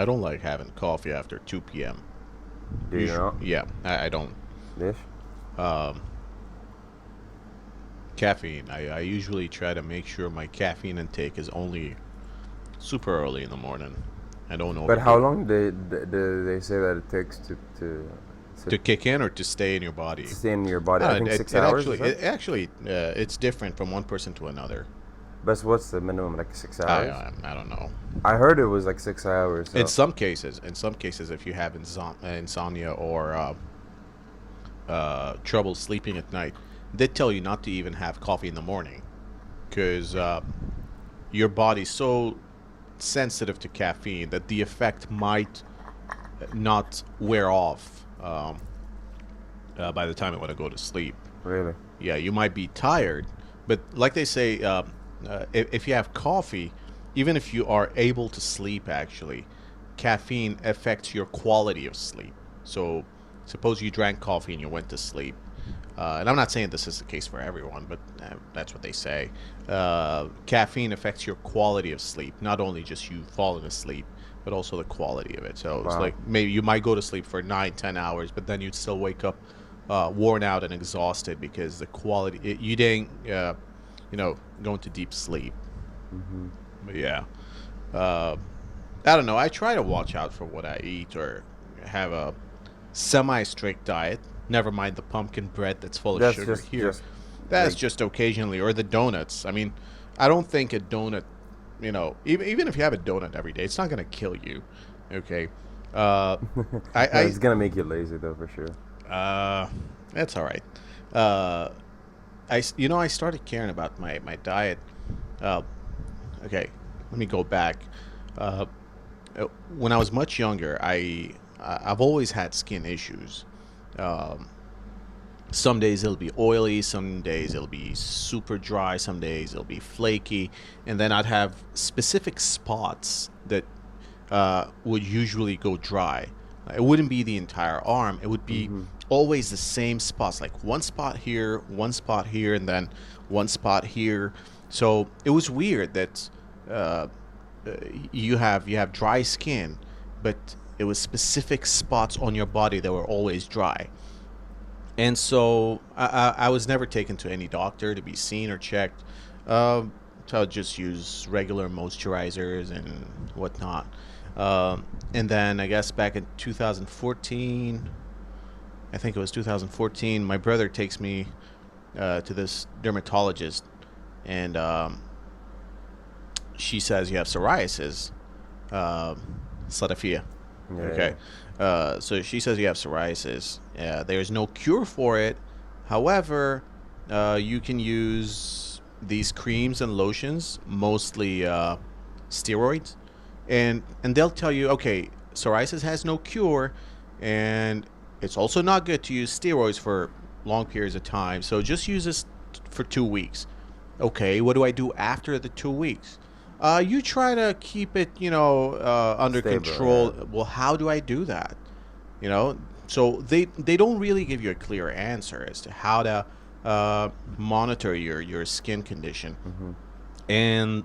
I don't like having coffee after 2 p.m. Do you know? Yeah, I don't. This? Um, Caffeine. I usually try to make sure my caffeine intake is only super early in the morning. I don't But how overdo it. long do they say that it takes to To kick in or to stay in your to body? stay in your body? I Uh, think it, six it hours. actually, Is that? it actually, it's different from one person to another. But what's the minimum? Like 6 hours? I don't know. I heard it was like 6 hours. So In some cases, if you have insomnia or trouble sleeping at night, they tell you not to even have coffee in the morning because your body's so sensitive to caffeine that the effect might not wear off by the time you want to go to sleep. really, Yeah, you might be tired, but like they say, if you have coffee, even if you are able to sleep, actually, caffeine affects your quality of sleep. So, suppose you drank coffee and you went to sleep. And I'm not saying this is the case for everyone, but that's what they say. Caffeine affects your quality of sleep, not only just you falling asleep, but also the quality of it. So it's wow. like maybe you might go to sleep for 9, 10 hours, but then you'd still wake up worn out and exhausted because the quality you didn't, go into deep sleep. Hmm. But yeah, uh, I don't know. I try to watch out for what I eat or have a semi-strict diet. Never mind the pumpkin bread that's full of That's sugar just here. just That's like just occasionally, or the donuts. I mean, I don't think a donut, even if you have a donut every day, it's not gonna kill you. Okay, uh, no, it's I, gonna make you lazy though for sure. that's all right. Uh, I started caring about my diet. Uh, okay, let me go back. Uh, when I was much younger, I've always had skin issues. Um, some days it'll be oily, some days it'll be super dry, some days it'll be flaky, and then I'd have specific spots that would usually go dry. It wouldn't be the entire arm, it would be Hmm. always the same spots, like one spot here, and then one spot here. So it was weird that uh, you have dry skin, but it was specific spots on your body that were always dry. And so I was never taken to any doctor to be seen or checked. Um, so I'd just use regular moisturizers and whatnot. And then I guess back in 2014, I think it was 2014, my brother takes me to this dermatologist, and she says you have psoriasis, Slatafia. Yeah, yeah. Okay. So she says you have psoriasis. There's no cure for it. However, you can use these creams and lotions, mostly steroids, and they'll tell you, okay, psoriasis has no cure, and it's also not good to use steroids for long periods of time. So just use this for 2 weeks. Okay, what do I do after the 2 weeks? You try to keep it, under Stable. Yeah. control. Well, how do I do that? You know, so they don't really give you a clear answer as to how to monitor your skin condition. Hmm. And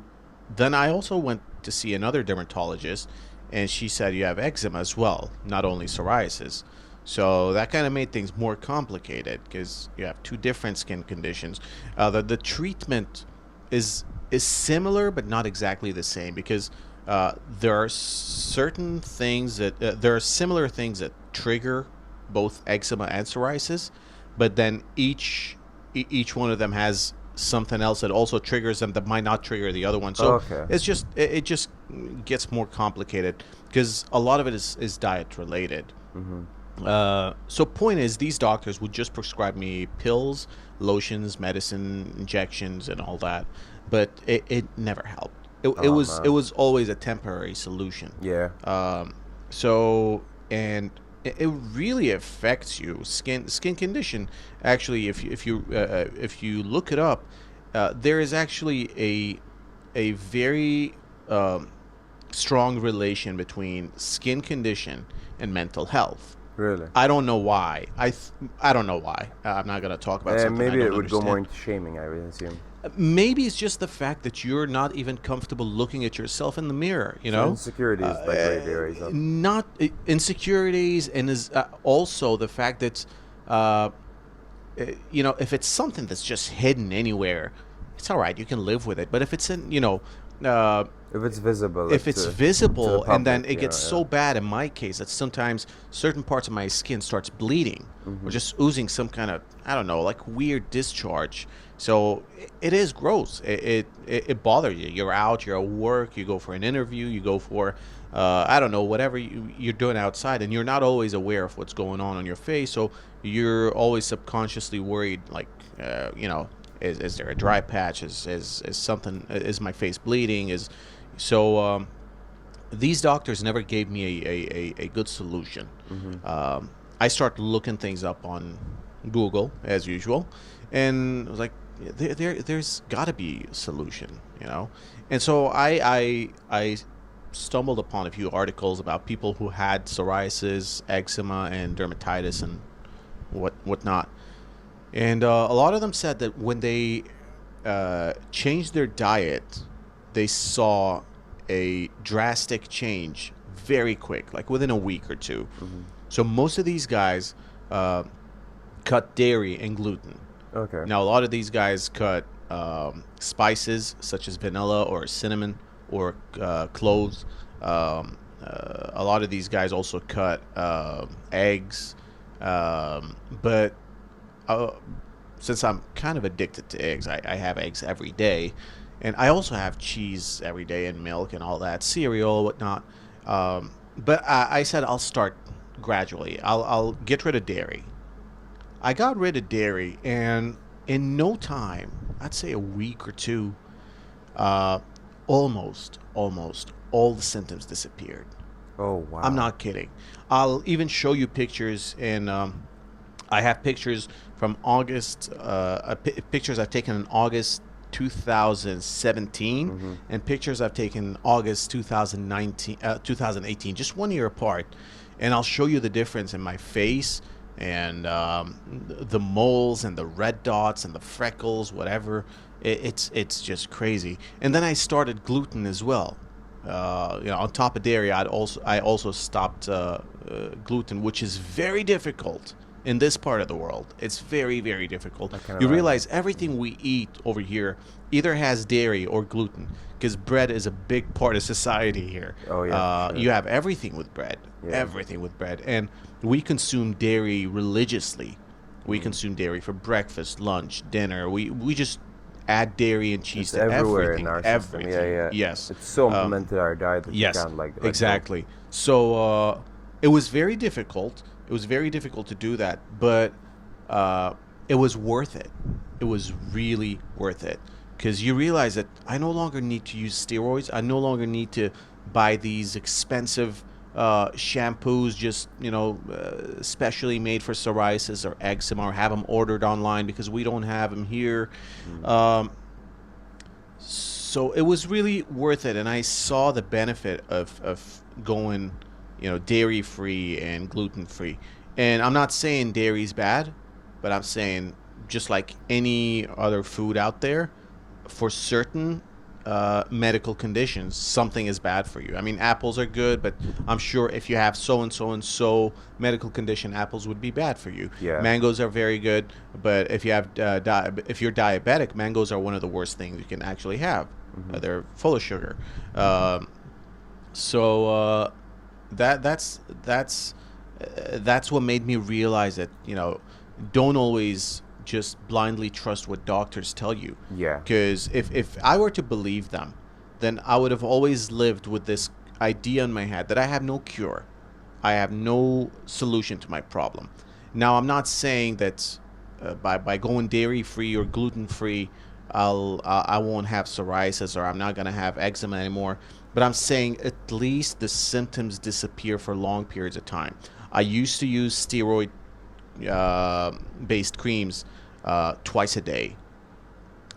then I also went to see another dermatologist, and she said you have eczema as well, not only psoriasis. So that kind of made things more complicated because you have two different skin conditions. The treatment is similar but not exactly the same because there are certain things that there are similar things that trigger both eczema and psoriasis, but then each one of them has something else that also triggers them that might not trigger the other one. So Okay. it just gets more complicated because a lot of it is diet related. Hmm. So point is, these doctors would just prescribe me pills, lotions, medicine, injections, and all that, but it never helped. It Oh was it man. was always a temporary solution. Yeah. Um, so and it really affects you skin condition. Actually, if you look it up, there is actually a very um, strong relation between skin condition and mental health. Really. I don't know why. I don't know why. I'm not gonna talk about something I Maybe it don't would go more understand. into shaming, I would assume. maybe it's just the fact that you're not even comfortable looking at yourself in the mirror, you So know? insecurities like really rise up. Not insecurities, and is also the fact that, uh, if it's something that's just hidden anywhere, it's all right. You can live with it. But if it's in, uh, If it's visible, if like it's to the visible and then public, it gets so bad in my case that sometimes certain parts of my skin starts bleeding or just oozing some kind of, I don't know, like weird discharge. So it is gross. It bothers you. You're out, you're at work, you go for an interview, you go for I don't know, whatever you're doing outside, and you're not always aware of what's going on your face. So you're always subconsciously worried, like, is there a dry patch? Is something? Is my face bleeding? So these doctors never gave me a good solution. I start looking things up on Google as usual, and I was like, there's got to be a solution, And so I stumbled upon a few articles about people who had psoriasis, eczema, and dermatitis, and whatnot. And a lot of them said that when they changed their diet, they saw a drastic change very quick, like within a week or two. So most of these guys cut dairy and gluten. Okay. Now, a lot of these guys cut spices such as vanilla or cinnamon or cloves. A lot of these guys also cut eggs. But since I'm kind of addicted to eggs, I have eggs every day. And I also have cheese every day and milk and all that, cereal, whatnot. But I said I'll start gradually. I'll get rid of dairy. I got rid of dairy, and in no time, I'd say a week or two, uh, almost all the symptoms disappeared. Oh wow. I'm not kidding. I'll even show you pictures, and I have pictures from August, pictures I've taken in August 2017, and pictures I've taken August 2018, just 1 year apart. And I'll show you the difference in my face and the moles and the red dots and the freckles, whatever. It's just crazy. And then I started gluten as well. On top of dairy, I also stopped gluten, which is very difficult in this part of the world. It's very, very difficult. You realize everything we eat over here either has dairy or gluten, because bread is a big part of society here. Oh yeah. You have everything with bread, and we consume dairy religiously. We consume dairy for breakfast, lunch, dinner. We just add dairy and cheese It's to everywhere everything. in our Everything. system. Yeah. Yes. It's so implemented in our diet that Yes, you can't like exactly. So it was very difficult. It was very difficult to do that, but it was worth it. It was really worth it, because you realize that I no longer need to use steroids. I no longer need to buy these expensive shampoos, just specially made for psoriasis or eczema, or have them ordered online because we don't have them here. So it was really worth it, and I saw the benefit of going, dairy free and gluten free. And I'm not saying dairy's bad, but I'm saying just like any other food out there, for certain medical conditions, something is bad for you. I mean, apples are good, but I'm sure if you have so and so and so medical condition, apples would be bad for you. Yeah. Mangoes are very good, but if you have if you're diabetic, mangoes are one of the worst things you can actually have. They're full of sugar. So that's what made me realize that don't always just blindly trust what doctors tell you. Yeah. Because if I were to believe them, then I would have always lived with this idea in my head that I have no cure. I have no solution to my problem. Now, I'm not saying that by going dairy free or gluten free, I won't have psoriasis, or I'm not gonna have eczema anymore. But I'm saying at least the symptoms disappear for long periods of time. I used to use steroid based creams twice a day.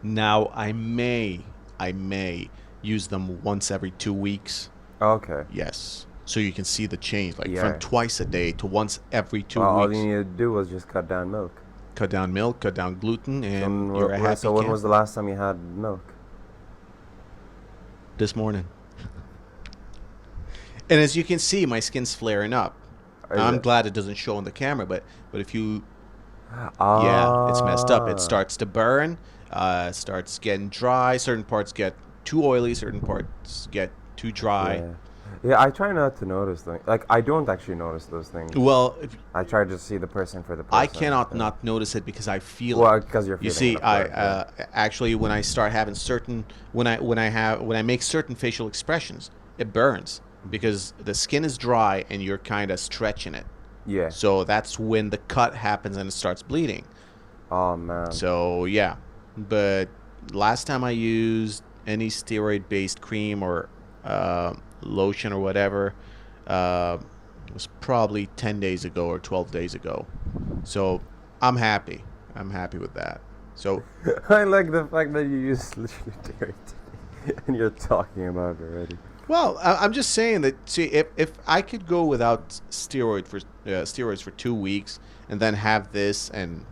Now I may use them once every 2 weeks. Okay. Yes. So you can see the change, like Yeah. from twice a day to once every 2 Well, all weeks. you need to do was just cut down milk. cut down milk, cut down gluten, and you're a happy So when camper. was the last time you had milk? This morning. And as you can see, my skin's flaring up. Is I'm it? glad it doesn't show on the camera, but if you, yeah, it's messed up. It Ah. starts to burn, starts getting dry. Certain parts get too oily, certain parts get too dry. Yeah. Yeah, I try not to notice things. Like, I don't actually notice those things. Well, I try to see the person for the person. I cannot Yeah. not notice it because I feel Well, it. because you're You feeling see, it, of I course, yeah. actually when I start having certain when I make certain facial expressions, it burns because the skin is dry and you're kind of stretching it. Yeah. So that's when the cut happens and it starts bleeding. Oh man. So yeah, but last time I used any steroid-based cream or lotion or whatever was probably 10 days ago or 12 days ago. So I'm happy. I'm happy with that. So I like the fact that you use literally dairy and you're talking about it already. well, I'm just saying that. See, if I could go without steroids for 2 weeks and then have this and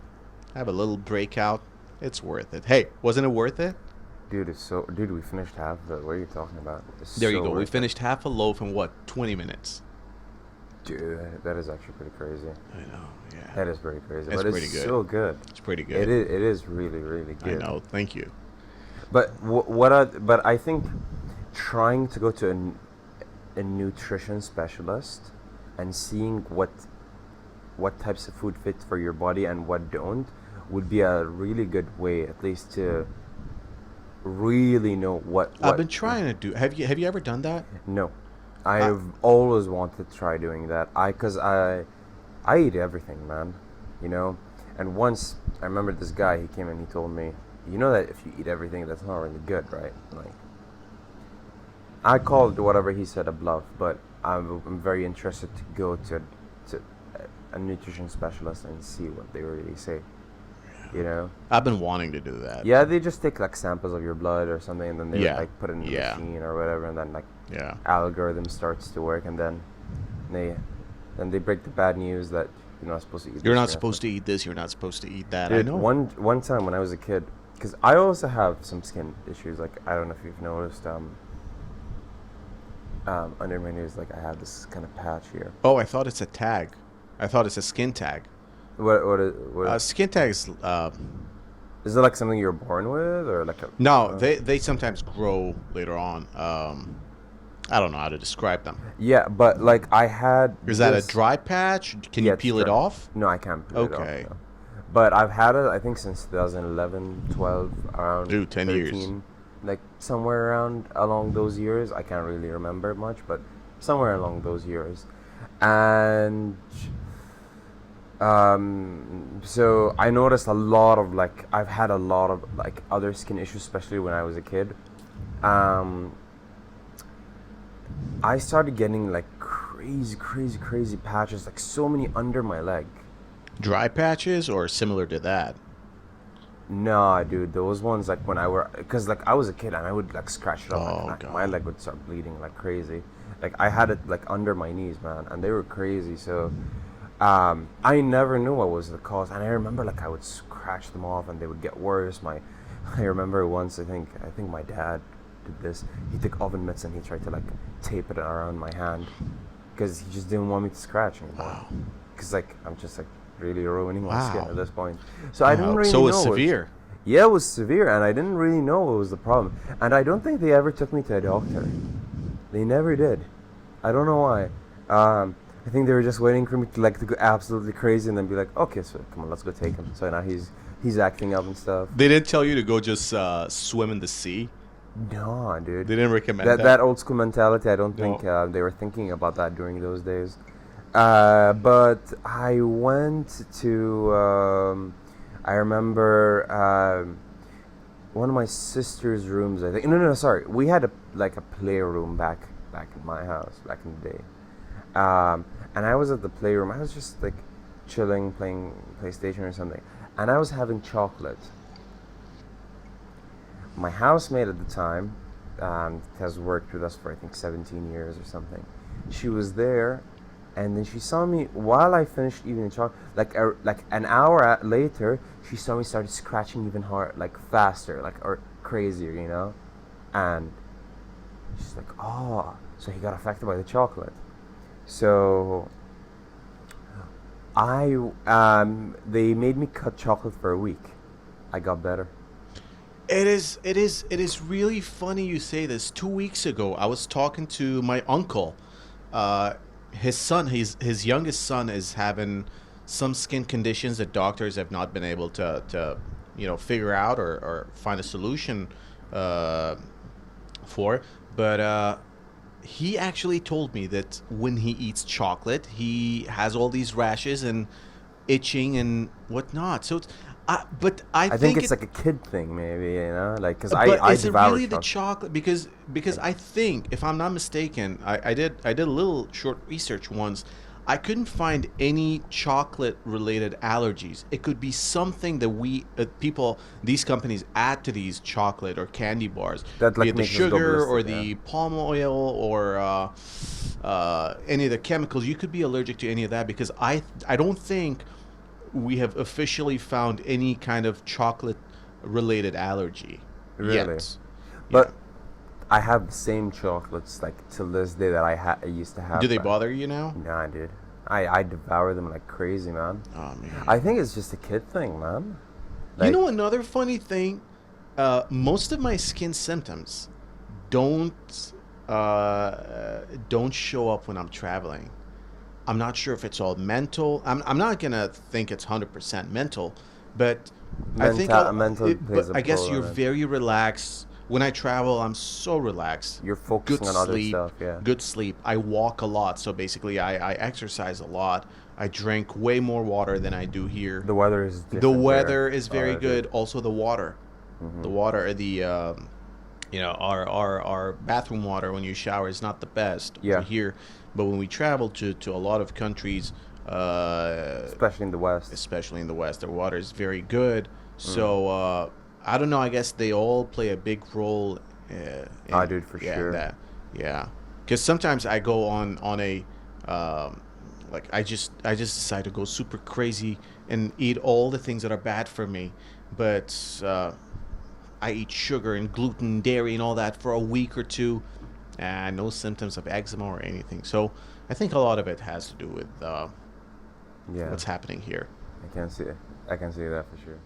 have a little breakout, it's worth it. Hey, wasn't it worth it? Dude, dude, we finished half of it. What are you talking about? It's There you so go. We worth it. finished half a loaf in what, 20 minutes? Dude, that is actually pretty crazy. I know. Yeah, That is pretty crazy. That's but pretty it's good. so good. it's pretty It good. is. It is really, really I good. know. Thank you. But but I think trying to go to a nutrition specialist and seeing what types of food fit for your body and what don't would be a really good way, at least to really know what I've been trying to do. Have you ever done that? No, I've always wanted to try doing that. Cause I eat everything, man. You know, and once I remember this guy. He came and he told me, you know that if you eat everything, that's not really good, right? Like, I called whatever he said a bluff, but I'm very interested to go to a nutrition specialist and see what they really say. You know? I've been wanting to do that. Yeah, they just take like samples of your blood or something, and then they Yeah. like put it in the Yeah. machine or whatever, and then like Yeah. algorithm starts to work, and then they break the bad news that you're not supposed to eat. You're this, not supposed to eat this. You're not supposed to eat that. I Dude, know. one time when I was a kid, because I also have some skin issues. Like, I don't know if you've noticed, under my nose, like I have this kind of patch here. Oh, I thought it's a tag. I thought it's a skin tag. What Skin tags. is it, like something you're born with, or like a? No, they sometimes grow later on. I don't know how to describe them. Yeah, but like I had. Is that a this- dry patch? Can Yeah, you it's peel it dry. off? No, I can't peel it off, Okay. no. But I've had it, I think, since 2011, 12, around Dude, 10 years. 13, like somewhere around along those years. I can't really remember much, but somewhere along those years. And so I noticed a lot of like I've had a lot of like other skin issues, especially when I was a kid. I started getting like crazy patches, like so many under my leg. Dry patches or similar to that? Nah, dude, those ones like when cause like I was a kid and I would like scratch it up, Oh, like, God. my leg would start bleeding like crazy. Like I had it like under my knees, man, and they were crazy. So, I never knew what was the cause, and I remember like I would scratch them off and they would get worse. I remember once I think my dad did this. He took oven mitts and he tried to like tape it around my hand, because he just didn't want me to scratch anymore. Wow. Because like I'm just like really ruining my skin Wow. at this point. So I didn't Wow. really So know it's what- severe. Yeah, it was severe, and I didn't really know what was the problem. And I don't think they ever took me to a doctor. They never did. I don't know why. I think they were just waiting for me to like to go absolutely crazy and then be like, okay, so come on, let's go take him. So now he's acting up and stuff. They didn't tell you to go just swim in the sea. No, dude. They didn't recommend That old school mentality, I don't No. think they were thinking about that during those days. But I went to, I remember one of my sister's rooms, I think. No, sorry. We had a playroom back in my house back in the day. And I was at the playroom. I was just like chilling, playing PlayStation or something. And I was having chocolate. My housemate at the time has worked with us for I think 17 years or something. She was there, And then she saw me while I finished eating the chocolate. Like an hour later, she saw me started scratching even hard, like faster, like or crazier, you know. And she's like, "Oh, so he got affected by the chocolate." So they made me cut chocolate for a week. I got better. It is really funny you say this. 2 weeks ago, I was talking to my uncle. Uh, his son, his youngest son, is having some skin conditions that doctors have not been able to figure out or find a solution uh, for. But he actually told me that when he eats chocolate, he has all these rashes and itching and whatnot. So, but I I think think it's it. like a kid thing, maybe, you know, like because But I is it devour really the chocolate. chocolate? Because I think, if I'm not mistaken, I did a little short research once. I couldn't find any chocolate related allergies. It could be something that we people these companies add to these chocolate or candy bars, That be like it the makes us go sugar or ballistic, yeah. the palm oil or any of the chemicals. You could be allergic to any of that because I don't think we have officially found any kind of chocolate related allergy Really. yet. Yeah. But I have the same chocolates like till this day that I used to Do have they back. bother you now? Nah, dude. I devour them like crazy, man. Oh I man. think it's just a kid thing, man. You Like know another funny thing? Most of my skin symptoms don't don't show up when I'm traveling. I'm not sure if it's all mental. I'm not gonna think it's 100% mental, but I think mental but plays a I guess role you're in it. very relaxed. When I travel, I'm so relaxed. You're Good focusing on other sleep, stuff, yeah. good sleep. I walk a lot, so basically I exercise a lot. I drink way more water than I do here. The weather is The different there. weather is very Dude. good. Also, the water, Hmm. our bathroom water when you shower is not the best over Yeah, here, but when we travel to a lot of countries, especially in the West. especially in the West, their water is very good. Mm. So I don't know. I guess they all play a big role Ah, in dude, for yeah in sure. that yeah. Because sometimes I go on a um, like I just decide to go super crazy and eat all the things that are bad for me, but I eat sugar and gluten, dairy, and all that for a week or two, and no symptoms of eczema or anything. So I think a lot of it has to do with Yeah, what's happening here. I can see, I can see that for sure.